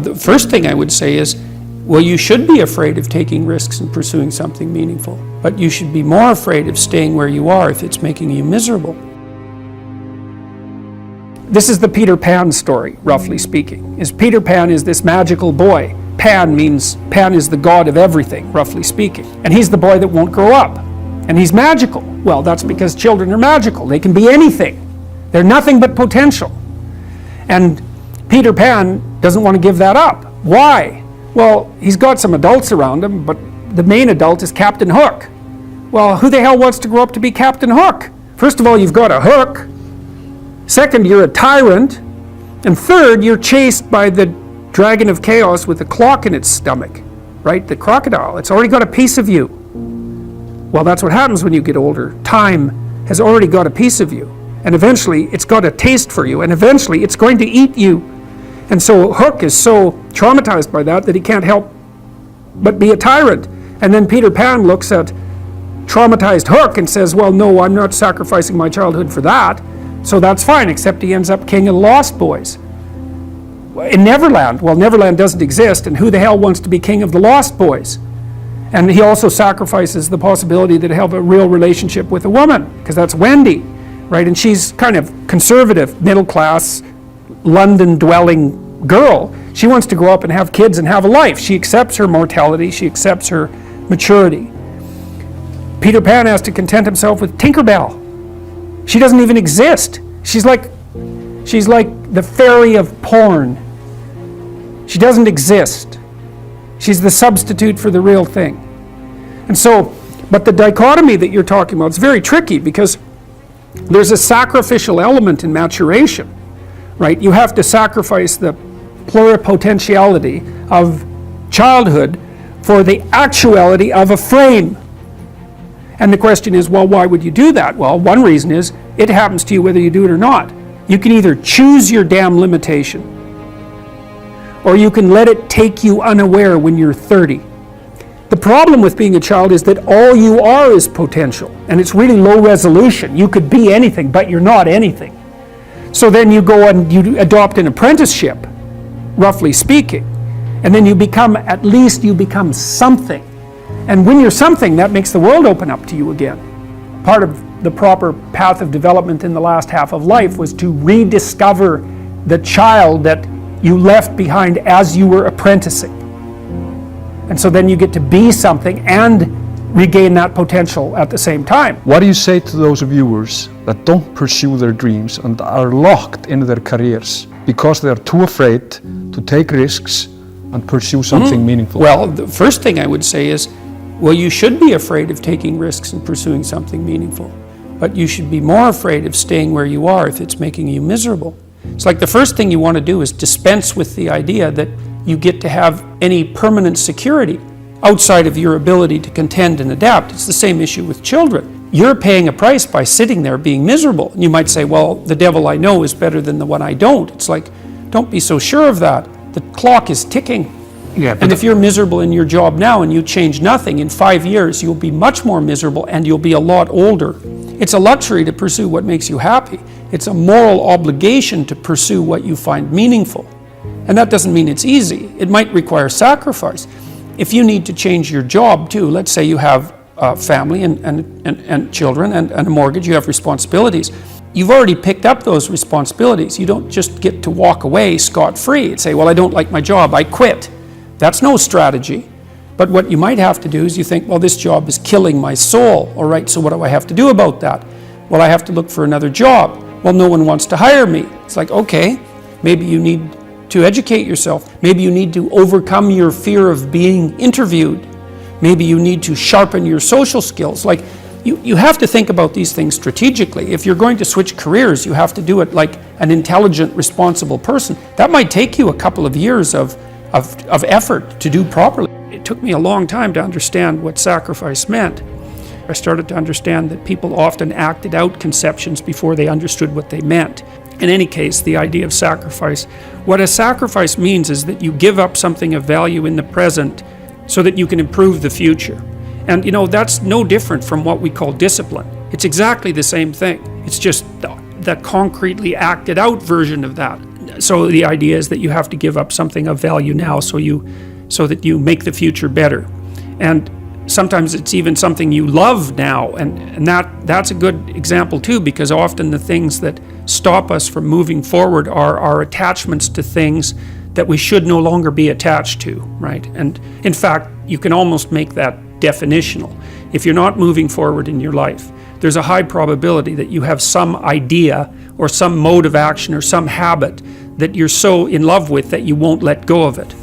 The first thing I would say is, well, you should be afraid of taking risks and pursuing something meaningful, but you should be more afraid of staying where you are if it's making you miserable. This is the Peter Pan story, roughly speaking. Peter Pan is this magical boy. Pan is the god of everything, roughly speaking. And he's the boy that won't grow up. And he's magical. Well, that's because children are magical. They can be anything. They're nothing but potential. And Peter Pan doesn't want to give that up. Why? Well, he's got some adults around him, but the main adult is Captain Hook. Well, who the hell wants to grow up to be Captain Hook? First of all, you've got a hook. Second, you're a tyrant. And third, you're chased by the dragon of chaos with a clock in its stomach, right? The crocodile. It's already got a piece of you. Well, that's what happens when you get older. Time has already got a piece of you. And eventually, it's got a taste for you. And eventually, it's going to eat you. And so Hook is so traumatized by that he can't help but be a tyrant. And then Peter Pan looks at traumatized Hook and says, well, no, I'm not sacrificing my childhood for that. So that's fine, except he ends up king of the Lost Boys. In Neverland, well, Neverland doesn't exist, and who the hell wants to be king of the Lost Boys? And he also sacrifices the possibility that he'll have a real relationship with a woman, because that's Wendy, right? And she's kind of conservative, middle-class, London-dwelling girl. She wants to grow up and have kids and have a life. She accepts her mortality. She accepts her maturity. Peter Pan has to content himself with Tinkerbell. She doesn't even exist. She's like the fairy of porn. She doesn't exist. She's the substitute for the real thing. And so, but the dichotomy that you're talking about is very tricky, because there's a sacrificial element in maturation, right? You have to sacrifice the pluripotentiality of childhood for the actuality of a frame. And the question is, well, why would you do that? Well, one reason is it happens to you whether you do it or not. You can either choose your damn limitation, or you can let it take you unaware when you're 30. The problem with being a child is that all you are is potential, and it's really low resolution. You could be anything, but you're not anything. So then you go and you adopt an apprenticeship, roughly speaking, and then you become something. And when you're something, that makes the world open up to you again. Part of the proper path of development in the last half of life was to rediscover the child that you left behind as you were apprenticing. And so then you get to be something and regain that potential at the same time. What do you say to those viewers that don't pursue their dreams and are locked in their careers because they are too afraid to take risks and pursue something meaningful? Well, the first thing I would say is, well, you should be afraid of taking risks and pursuing something meaningful, but you should be more afraid of staying where you are if it's making you miserable. It's like the first thing you want to do is dispense with the idea that you get to have any permanent security outside of your ability to contend and adapt. It's the same issue with children. You're paying a price by sitting there being miserable. And you might say, well, the devil I know is better than the one I don't. It's like, don't be so sure of that. The clock is ticking. Yeah, and if you're miserable in your job now and you change nothing, in 5 years you'll be much more miserable and you'll be a lot older. It's a luxury to pursue what makes you happy. It's a moral obligation to pursue what you find meaningful. And that doesn't mean it's easy. It might require sacrifice. If you need to change your job too, let's say you have a family and children and a mortgage, you have responsibilities. You've already picked up those responsibilities. You don't just get to walk away scot-free and say, well, I don't like my job, I quit. That's no strategy. But what you might have to do is you think, well, this job is killing my soul. All right, so what do I have to do about that? Well, I have to look for another job. Well, no one wants to hire me. It's like, okay, maybe you need to educate yourself. Maybe you need to overcome your fear of being interviewed. Maybe you need to sharpen your social skills. Like, you have to think about these things strategically. If you're going to switch careers, you have to do it like an intelligent, responsible person. That might take you a couple of years of effort to do properly. It took me a long time to understand what sacrifice meant. I started to understand that people often acted out conceptions before they understood what they meant. In any case, the idea of sacrifice, what a sacrifice means is that you give up something of value in the present so that you can improve the future. And you know, that's no different from what we call discipline. It's exactly the same thing. It's just the concretely acted out version of that. So the idea is that you have to give up something of value now so that you make the future better. And sometimes it's even something you love now, and that's a good example too, because often the things that stop us from moving forward are our attachments to things that we should no longer be attached to, right? And in fact, you can almost make that definitional. If you're not moving forward in your life, there's a high probability that you have some idea or some mode of action or some habit that you're so in love with that you won't let go of it.